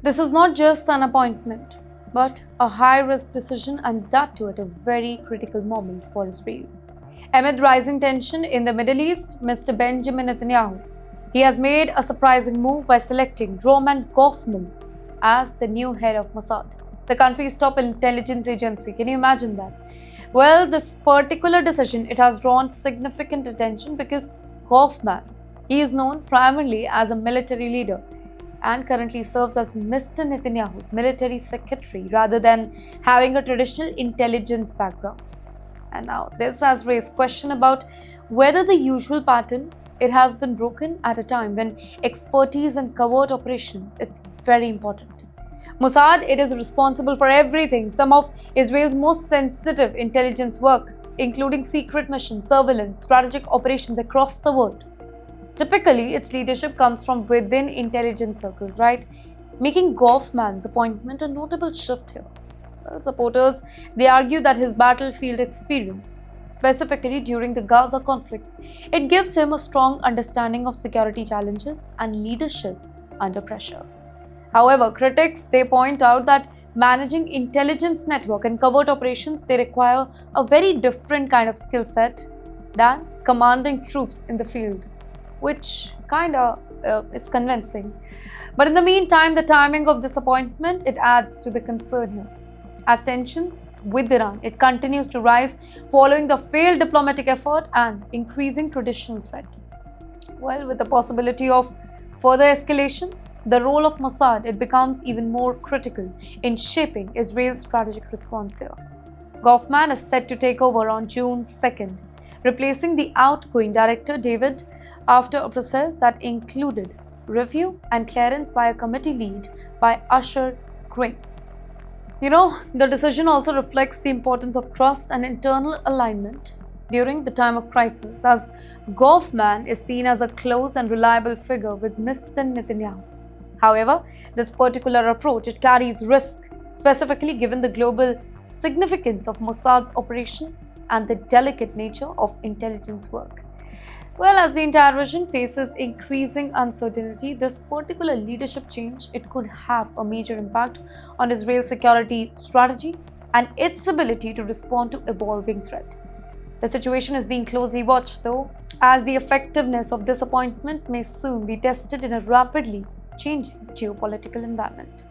This is not just an appointment, but a high-risk decision, and that too at a very critical moment for Israel. Amid rising tension in the Middle East, Mr. Benjamin Netanyahu, he has made a surprising move by selecting Roman Goffman as the new head of Mossad, the country's top intelligence agency. Can you imagine that? Well, this particular decision, it has drawn significant attention because Goffman, he is known primarily as a military leader and currently serves as Mr. Netanyahu's military secretary rather than having a traditional intelligence background. And now this has raised question about whether the usual pattern, it has been broken at a time when expertise in covert operations, it's very important. Mossad, it is responsible for everything, some of Israel's most sensitive intelligence work, including secret missions, surveillance, strategic operations across the world. Typically, its leadership comes from within intelligence circles, right? Making Goffman's appointment a notable shift here. Well, supporters, they argue that his battlefield experience, specifically during the Gaza conflict, it gives him a strong understanding of security challenges and leadership under pressure. However, critics, they point out that managing intelligence network and covert operations, they require a very different kind of skill set than commanding troops in the field, which is convincing. But in the meantime, the timing of this appointment, it adds to the concern here, as tensions with Iran, it continues to rise following the failed diplomatic effort and increasing traditional threat. Well, with the possibility of further escalation, the role of Mossad, it becomes even more critical in shaping Israel's strategic response here. Goffman is set to take over on June 2nd, replacing the outgoing director David after a process that included review and clearance by a committee led by Usher Griggs. The decision also reflects the importance of trust and internal alignment during the time of crisis, as Goffman is seen as a close and reliable figure with Mr. Netanyahu. However, this particular approach, it carries risk, specifically given the global significance of Mossad's operation and the delicate nature of intelligence work. Well, as the entire region faces increasing uncertainty, this particular leadership change, it could have a major impact on Israel's security strategy and its ability to respond to evolving threat. The situation is being closely watched, though, as the effectiveness of this appointment may soon be tested in a rapidly changing geopolitical environment.